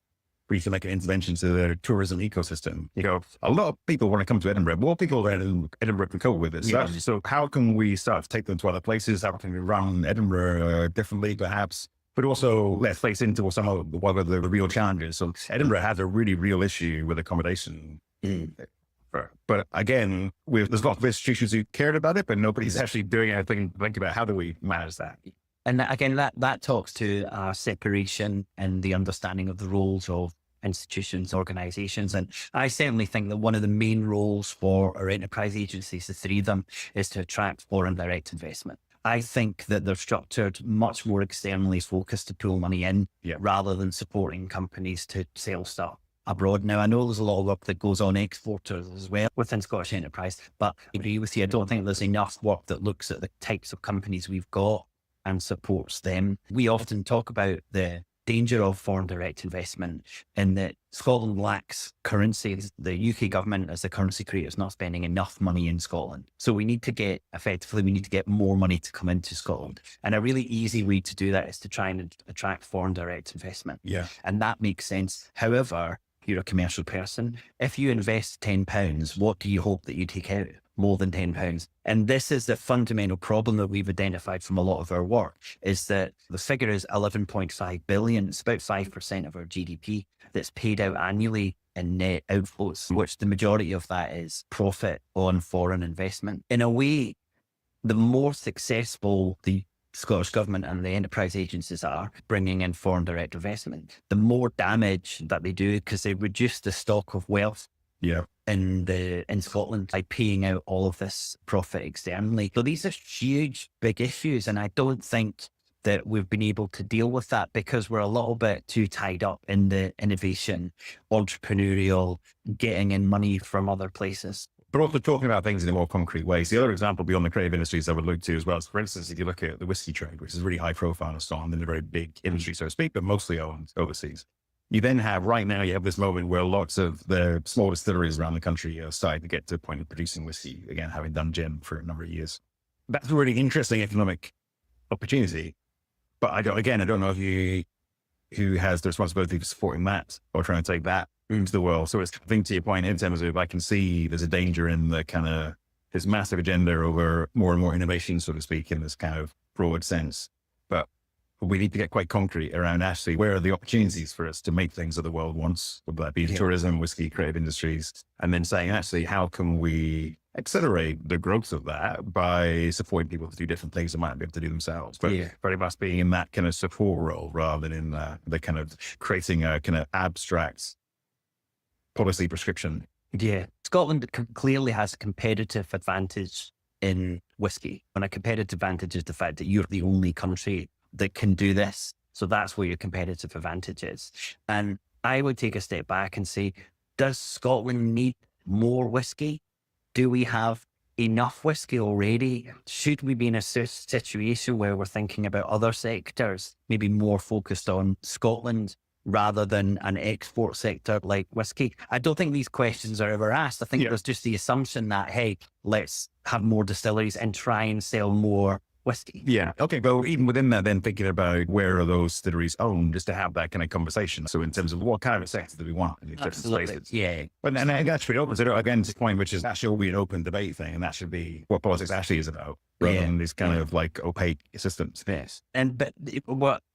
we can make an intervention to the tourism ecosystem, you go, a lot of people want to come to Edinburgh. More people in Edinburgh can cope with this. Yeah. So how can we start to take them to other places? How can we run Edinburgh differently perhaps? But also let's face into some of what are the real challenges. So Edinburgh has a really real issue with accommodation. But again, there's lots of institutions who cared about it, but nobody's actually doing anything to think about how do we manage that. And again, that talks to separation and the understanding of the roles of institutions, organizations. And I certainly think that one of the main roles for our enterprise agencies, the three of them, is to attract foreign direct investment. I think that they're structured much more externally focused to pull money in rather than supporting companies to sell stuff abroad. Now, I know there's a lot of work that goes on exporters as well within Scottish Enterprise, but I agree with you. I don't think there's enough work that looks at the types of companies we've got and supports them. We often talk about the danger of foreign direct investment in that Scotland lacks currency. The UK government as the currency creator is not spending enough money in Scotland. So we need to get more money to come into Scotland. And a really easy way to do that is to try and attract foreign direct investment. Yeah. And that makes sense. However, you're a commercial person. If you invest £10, what do you hope that you take out? More than £10. And this is the fundamental problem that we've identified from a lot of our work, is that the figure is 11.5 billion. It's about 5% of our GDP that's paid out annually in net outflows, which the majority of that is profit on foreign investment. In a way, the more successful the Scottish Government and the enterprise agencies are bringing in foreign direct investment, the more damage that they do, because they reduce the stock of wealth in Scotland by paying out all of this profit externally. So these are huge, big issues. And I don't think that we've been able to deal with that because we're a little bit too tied up in the innovation, entrepreneurial, getting in money from other places. But also talking about things in a more concrete way. So the other example beyond the creative industries I would look to as well is, for instance, if you look at the whiskey trade, which is really high profile in Scotland and a very big industry, so to speak, but mostly owned overseas. You then have, right now, you have this moment where lots of the small distilleries around the country are starting to get to the point of producing whiskey, again, having done gin for a number of years. That's a really interesting economic opportunity. But I don't know who has the responsibility for supporting that or trying to take that into the world. So it's, I think, to your point, in terms of, I can see there's a danger in the kind of this massive agenda over more and more innovation, so to speak, in this kind of broad sense. but we need to get quite concrete around actually where are the opportunities for us to make things that the world wants, whether that be tourism, whiskey, creative industries, and then saying actually how can we accelerate the growth of that by supporting people to do different things they might be able to do themselves, but very much being in that kind of support role rather than in the kind of creating a kind of abstract policy prescription. Yeah. Scotland clearly has a competitive advantage in whiskey. And a competitive advantage is the fact that you're the only country that can do this. So that's where your competitive advantage is. And I would take a step back and say, does Scotland need more whiskey? Do we have enough whiskey already? Should we be in a situation where we're thinking about other sectors, maybe more focused on Scotland rather than an export sector like whiskey? I don't think these questions are ever asked. I think there's just the assumption that, hey, let's have more distilleries and try and sell more whiskey. Yeah. Okay. But even within that, then thinking about where are those distilleries owned, just to have that kind of conversation. So in terms of what kind of a sector do we want in these different spaces? Yeah. But and that's pretty open. So again, to the point, which is that should be an open debate thing, and that should be what politics actually is about, rather than these kind of like opaque systems. Yes. But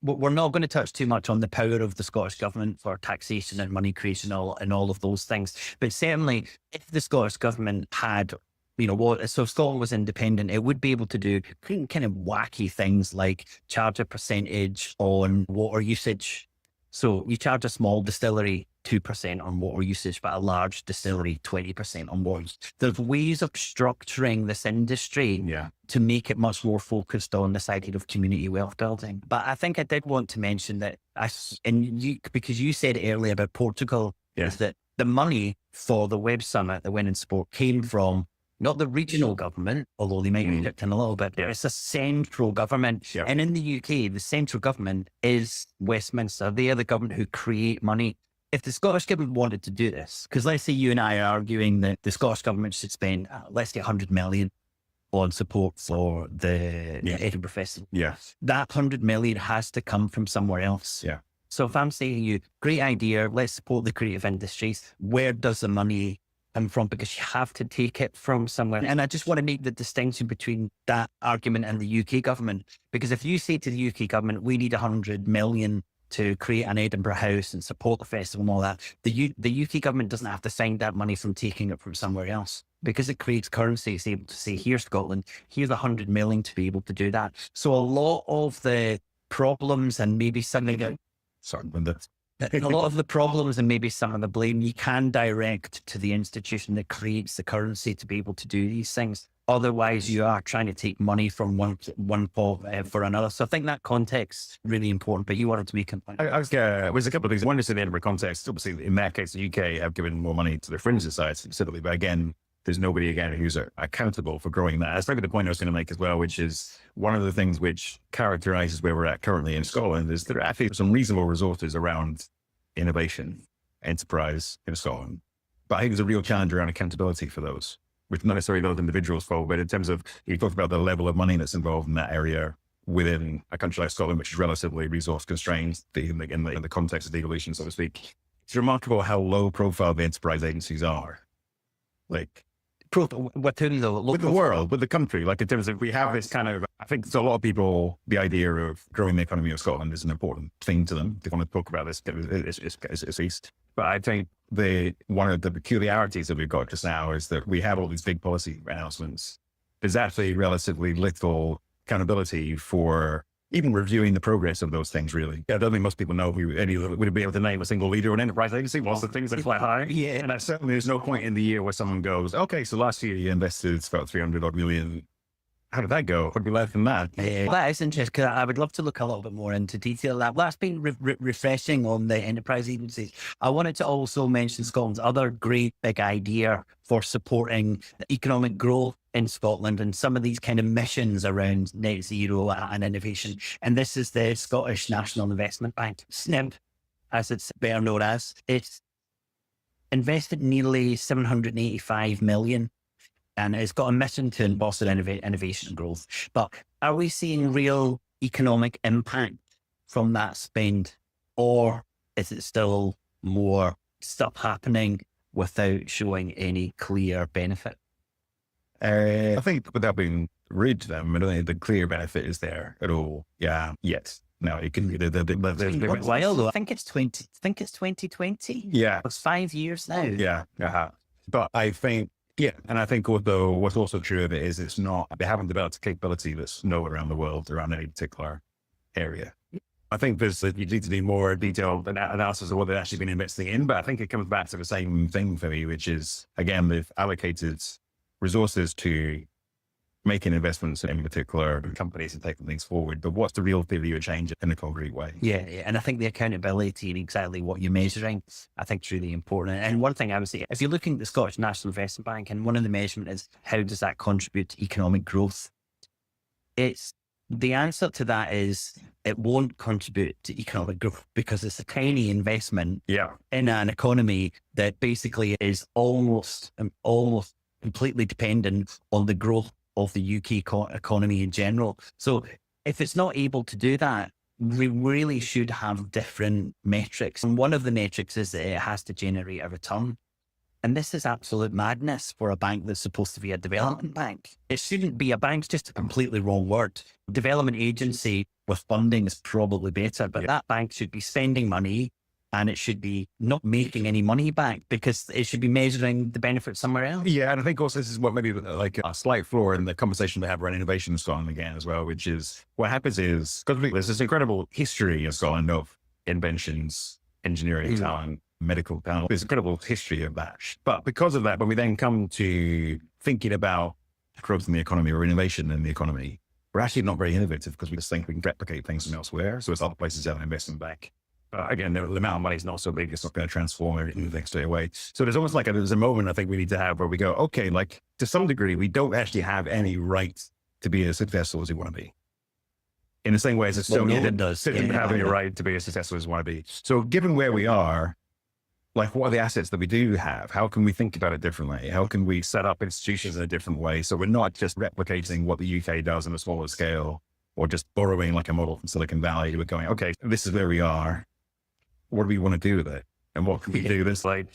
we're not going to touch too much on the power of the Scottish government for taxation and money creation and all of those things. But certainly, if the Scottish government had, so if Scotland was independent, it would be able to do kind of wacky things like charge a percentage on water usage. So you charge a small distillery 2% on water usage, but a large distillery 20% on water. There's ways of structuring this industry to make it much more focused on this idea of community wealth building. But I think I did want to mention that, because you said earlier about Portugal, is that the money for the Web Summit, the Win in Sport, came from not the regional government, although they might have dipped in a little bit. It's a central government. And in the UK, the central government is Westminster. They are the government who create money. If the Scottish government wanted to do this, because let's say you and I are arguing that the Scottish government should spend, let's say 100 million on support for the Edinburgh Festival. That 100 million has to come from somewhere else. So if I'm saying you, great idea, let's support the creative industries, where does the money come from? Because you have to take it from somewhere. And I just want to make the distinction between that argument and the UK government. Because if you say to the UK government, we need 100 million to create an Edinburgh house and support the festival and all that, the UK government doesn't have to find that money from taking it from somewhere else. Because it creates currency, it's able to say, here's Scotland, here's 100 million to be able to do that. So a lot of the problems and maybe something that, a lot of the problems and maybe some of the blame you can direct to the institution that creates the currency to be able to do these things. Otherwise, you are trying to take money from one pot for another. So I think that context is really important, but you wanted to make a point. There's a couple of things. One is in the Edinburgh context. Obviously, in that case, the UK have given more money to the fringe society specifically, but again, there's nobody again who's accountable for growing that. That's maybe the point I was going to make as well, which is one of the things which characterizes where we're at currently in Scotland is there are actually some reasonable resources around innovation, enterprise in Scotland. But I think there's a real challenge around accountability for those, with not necessarily those individuals involved, but in terms of, you talked about the level of money that's involved in that area within a country like Scotland, which is relatively resource constrained in the context of devolution, so to speak. It's remarkable how low profile the enterprise agencies are. Like, with the world, with the country, like in terms of, we have this kind of, I think there's a lot of people, the idea of growing the economy of Scotland is an important thing to them. They want to talk about this at least. But I think one of the peculiarities that we've got just now is that we have all these big policy announcements. There's actually relatively little accountability for even reviewing the progress of those things, really. I don't think most people know would be able to name a single leader or an enterprise agency. Lots of things that fly high. And certainly there's no point in the year where someone goes, okay, so last year you invested about 300 odd million. How did that go? What did we learn from that? That is interesting, because I would love to look a little bit more into detail of that. That's been refreshing on the enterprise agencies. I wanted to also mention Scotland's other great big idea for supporting economic growth in Scotland and some of these kind of missions around net zero and innovation. And this is the Scottish National Investment Bank, SNIB, as it's better known as. It's invested nearly 785 million. And it's got a mission to foster innovation and growth. But are we seeing real economic impact from that spend? Or is it still more stuff happening without showing any clear benefit? I think without being rude to them, I don't think the clear benefit is there at all. Yeah, yet. No, it can be It's while though. I think it's 2020. Yeah. It's 5 years now. Yeah. But I think, yeah. And I think although what's also true of it is they haven't developed a capability that's known around the world around any particular area. I think you need to do more detailed analysis of what they've actually been investing in, but I think it comes back to the same thing for me, which is, again, they've allocated resources to making investments in particular companies and taking things forward. But what's the real theory of change in a concrete way? Yeah. And I think the accountability and exactly what you're measuring, I think is really important. And one thing I would say, if you're looking at the Scottish National Investment Bank, and one of the measurements is how does that contribute to economic growth? The answer to that is it won't contribute to economic growth because it's a tiny investment in an economy that basically is almost completely dependent on the growth of the UK economy in general. So if it's not able to do that, we really should have different metrics. And one of the metrics is that it has to generate a return. And this is absolute madness for a bank that's supposed to be a development bank. It shouldn't be a bank, it's just a completely wrong word. Development agency with funding is probably better, but that bank should be spending money and it should be not making any money back because it should be measuring the benefit somewhere else. Yeah, and I think also this is what maybe like a slight flaw in the conversation we have around innovation in Scotland again as well, which is what happens is, because there's this incredible history in Scotland of inventions, engineering talent, medical talent. There's incredible history of that. But because of that, when we then come to thinking about growth in the economy or innovation in the economy, we're actually not very innovative because we just think we can replicate things from elsewhere. So it's other places have an investment bank. Again, the amount of money is not so big. It's not going to transform everything straight away. So there's almost like there's a moment I think we need to have where we go, okay, like to some degree, we don't actually have any right to be as successful as we want to be. In the same way as Estonia doesn't have any right to be as successful as we want to be. So given where we are, like what are the assets that we do have? How can we think about it differently? How can we set up institutions in a different way? So we're not just replicating what the UK does on a smaller scale or just borrowing like a model from Silicon Valley. We're going, okay, this is where we are. What do we want to do with it? And what can we do that's like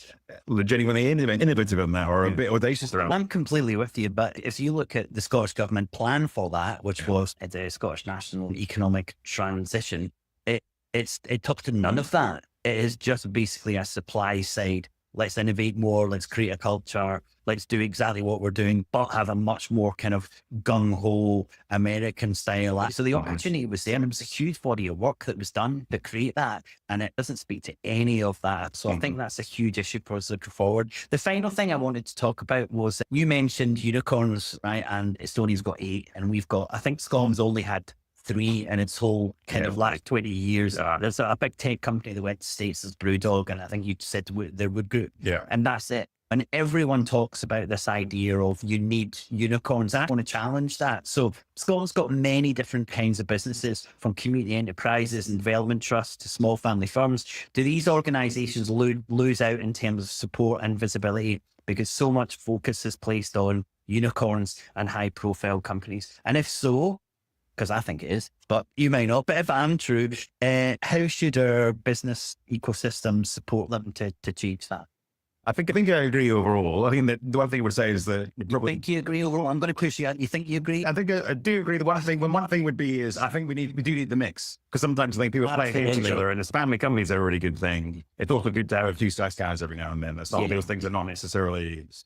legitimately innovative in that or a bit audacious around? I'm completely with you, but if you look at the Scottish Government plan for that, which was the Scottish National Economic Transition, it talks to none of that. It is just basically a supply side. Let's innovate more. Let's create a culture. Let's do exactly what we're doing, but have a much more kind of gung-ho American style. So the opportunity was there and it was a huge body of work that was done to create that. And it doesn't speak to any of that. So I think that's a huge issue for us looking forward. The final thing I wanted to talk about was you mentioned unicorns, right? And Estonia's got 8 and we've got, I think Scotland's only had 3 in its whole kind of last 20 years. There's a big tech company that went to States as Brewdog, and I think you said their Wood Group. Yeah. And that's it. And everyone talks about this idea of you need unicorns. I want to challenge that. So Scotland's got many different kinds of businesses, from community enterprises and development trusts to small family firms. Do these organizations lose out in terms of support and visibility because so much focus is placed on unicorns and high profile companies? And if so, because I think it is, but you may not. But if I'm true, how should our business ecosystem support them to achieve that? I think I agree overall. I think that the one thing I would say is that You think you agree overall? I'm going to push you out. You think you agree? I think I do agree. The one thing would be is I think we do need the mix, because sometimes I think people play against each other, and as family companies are a really good thing. It's also good to have a few size cows every now and then. Some of those things are not necessarily it's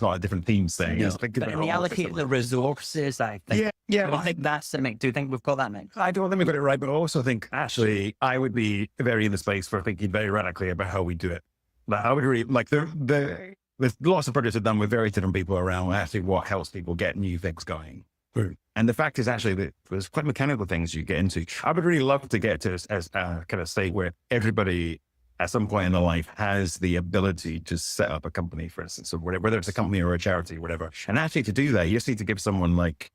not a different themes thing. No. But in the allocate the resources, I think. Yeah. I think that's the mix. Do you think we've got that mix? I don't think we've got it right, but I also think actually I would be very in the space for thinking very radically about how we do it. But I would agree, like there's lots of projects are done with very different people around actually what helps people get new things going. And the fact is actually that there's quite mechanical things you get into. I would really love to get to as a kind of state where everybody at some point in their life has the ability to set up a company, for instance, or whether it's a company or a charity or whatever. And actually to do that, you just need to give someone like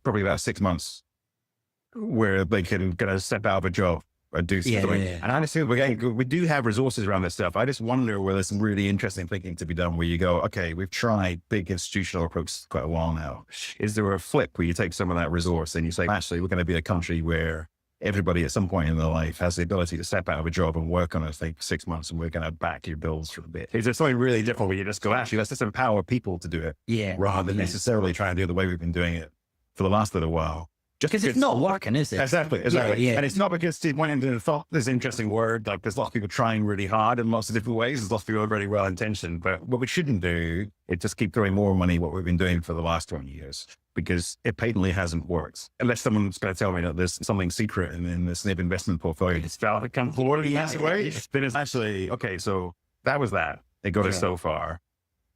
probably about 6 months where they can kind of step out of a job or do something. Yeah. And honestly, we do have resources around this stuff. I just wonder whether there's some really interesting thinking to be done where you go, okay, we've tried big institutional approaches quite a while now. Is there a flip where you take some of that resource and you say, actually, we're going to be a country where everybody at some point in their life has the ability to step out of a job and work on a thing for 6 months, and we're going to back your bills for a bit. Is there something really different where you just go, actually, let's just empower people to do it, rather than necessarily trying to do it the way we've been doing it for the last little while? Just because it's not working, is it? Exactly. And it's not because Steve went into the thought, this interesting word, like there's lots of people trying really hard in lots of different ways. There's lots of people really well intentioned, but what we shouldn't do is just keep throwing more money what we've been doing for the last 20 years, because it patently hasn't worked. Unless someone's going to tell me that there's something secret in this SNP investment portfolio. It's valid, it comes forward in that way. Then it's actually, okay, so that was that. It got us so far.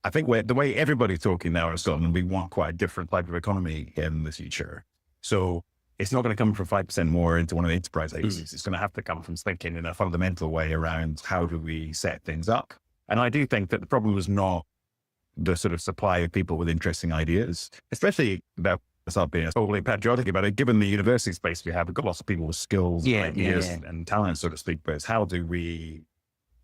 I think the way everybody's talking now in Scotland, we want quite a different type of economy in the future. So it's not going to come from 5% more into one of the enterprise agencies. It's going to have to come from thinking in a fundamental way around how do we set things up. And I do think that the problem was not the sort of supply of people with interesting ideas, especially about, it's not being totally patriotic about it, given the university space we have, we've got lots of people with skills, ideas and talent, so to speak, but it's how do we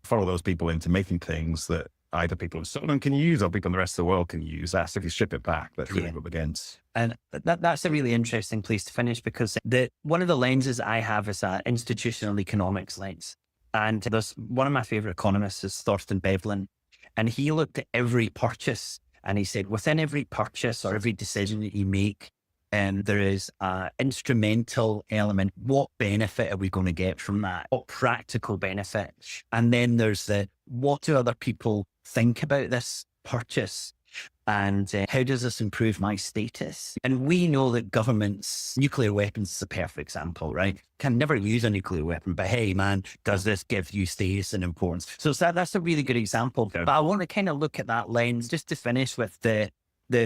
follow those people into making things that either people in Scotland can use or people in the rest of the world can use. That's if you strip it back, that's really what against. And that's a really interesting place to finish, because one of the lenses I have is an institutional economics lens. And there's one of my favorite economists is Thorsten Bevlin. And he looked at every purchase and he said, within every purchase or every decision that you make, there is an instrumental element. What benefit are we going to get from that? What practical benefit? And then there's what do other people think about this purchase? And how does this improve my status? And we know that governments, nuclear weapons is a perfect example, right? Can never use a nuclear weapon, but hey, man, does this give you status and importance? So that's a really good example. Okay. But I want to kind of look at that lens just to finish with the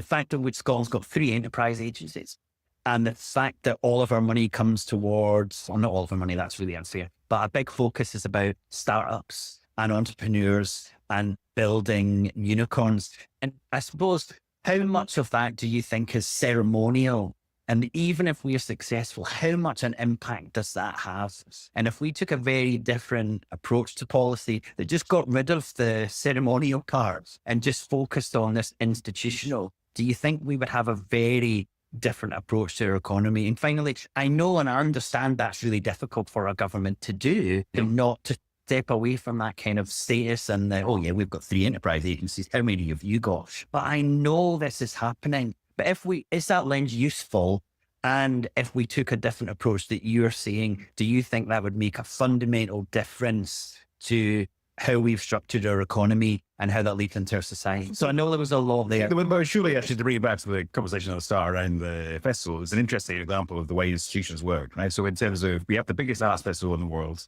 fact in which Scotland's got 3 enterprise agencies. And the fact that all of our money comes towards, well, not all of our money, that's really unfair, but a big focus is about startups and entrepreneurs and building unicorns. And I suppose, how much of that do you think is ceremonial? And even if we are successful, how much an impact does that have? And if we took a very different approach to policy that just got rid of the ceremonial cards and just focused on this institutional, do you think we would have a very different approach to our economy? And finally, I know and I understand that's really difficult for a government to do, and not to step away from that kind of status and we've got 3 enterprise agencies. How many have you got? But I know this is happening. But is that lens useful? And if we took a different approach that you're saying, do you think that would make a fundamental difference to how we've structured our economy and how that leads into our society? So I know there was a lot there. But surely, actually, to bring it back to the conversation at the start around the festival, it's an interesting example of the way institutions work, right? So in terms of, we have the biggest arts festival in the world.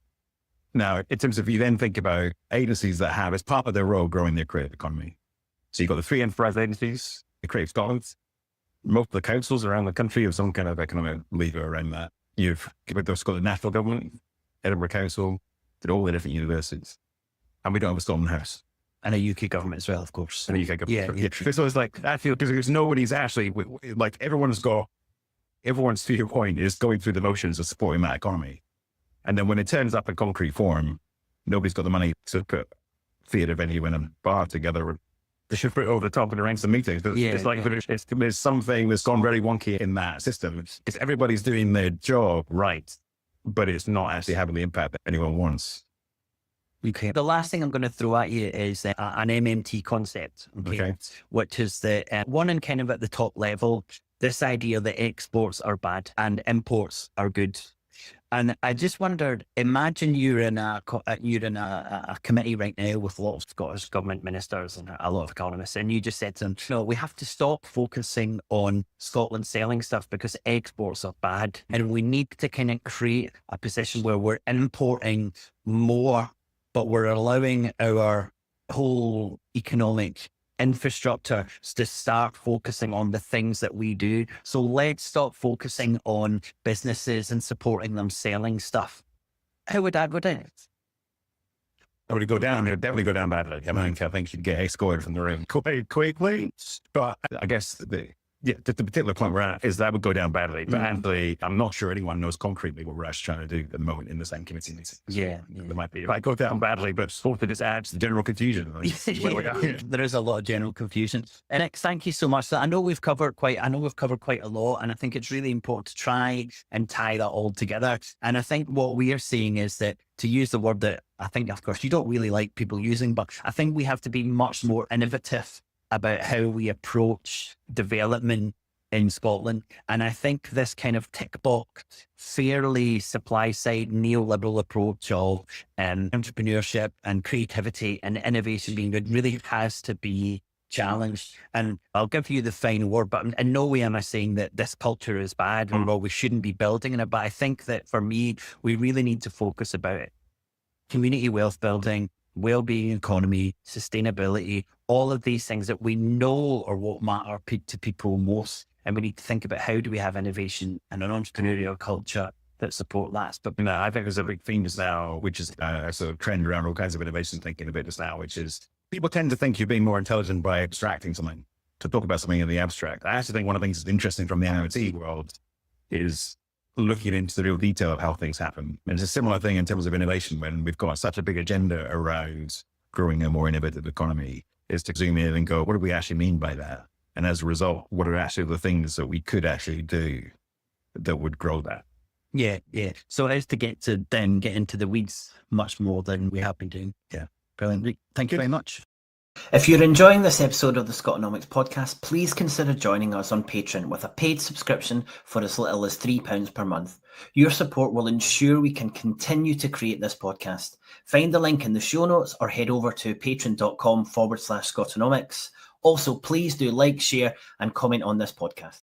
Now, in terms of, you then think about agencies that have, as part of their role, growing their creative economy. So you've got the 3 enterprise agencies, the Creative Scotland, most of the councils around the country have some kind of economic lever around that. You've got the national government, Edinburgh Council, did all the different universities. And we don't have a Scotland House. And a UK government as well, of course. And a UK government. Yeah. So it's like, I feel, because nobody's actually, like everyone's to your point, is going through the motions of supporting that economy. And then when it turns up in concrete form, nobody's got the money to put theatre venue and a bar together. They should put it over the top and arrange some meetings. It's like there's something that's gone very wonky in that system. It's everybody's doing their job right, but it's not actually having the impact that anyone wants. Okay. The last thing I'm going to throw at you is an MMT concept, which is the one and kind of at the top level, this idea that exports are bad and imports are good. And I just wondered, imagine you're in a committee right now with lots of Scottish government ministers and a lot of economists, and you just said to them, no, we have to stop focusing on Scotland selling stuff because exports are bad. And we need to kind of create a position where we're importing more, but we're allowing our whole economic infrastructure to start focusing on the things that we do. So let's stop focusing on businesses and supporting them selling stuff. How would that go down? It would go down. It would definitely go down badly. I mean, I think you'd get escorted from the room quite quickly. But I guess the particular point we're at is that would go down badly. But actually, I'm not sure anyone knows concretely what we're actually trying to do at the moment in the same committee meeting. Yeah. There might be, if I go down badly, but also just adds to general confusion. There is a lot of general confusion. And Nick, thank you so much. I know we've covered quite a lot, and I think it's really important to try and tie that all together. And I think what we are seeing is that, to use the word that I think, of course, you don't really like people using, but I think we have to be much more innovative about how we approach development in Scotland. And I think this kind of tick box, fairly supply side neoliberal approach of entrepreneurship and creativity and innovation being good really has to be challenged. And I'll give you the final word, but in no way am I saying that this culture is bad or we shouldn't be building in it. But I think that for me, we really need to focus about it. Community wealth building, well-being economy, sustainability, all of these things that we know are what matter to people most. And we need to think about how do we have innovation and an entrepreneurial culture that support that. But I think there's a big theme just now, which is a sort of trend around all kinds of innovation thinking a bit just now, which is people tend to think you're being more intelligent by abstracting something, to talk about something in the abstract. I actually think one of the things that's interesting from the IoT world is looking into the real detail of how things happen. And it's a similar thing in terms of innovation when we've got such a big agenda around growing a more innovative economy, is to zoom in and go, what do we actually mean by that? And as a result, what are actually the things that we could actually do that would grow that? Yeah. So it is to get into the weeds much more than we have been doing. Yeah. Brilliant. Thank you very much. If you're enjoying this episode of the Scotonomics podcast, please consider joining us on Patreon with a paid subscription for as little as £3 per month. Your support will ensure we can continue to create this podcast. Find the link in the show notes or head over to patreon.com/Scotonomics. Also, please do like, share, and comment on this podcast.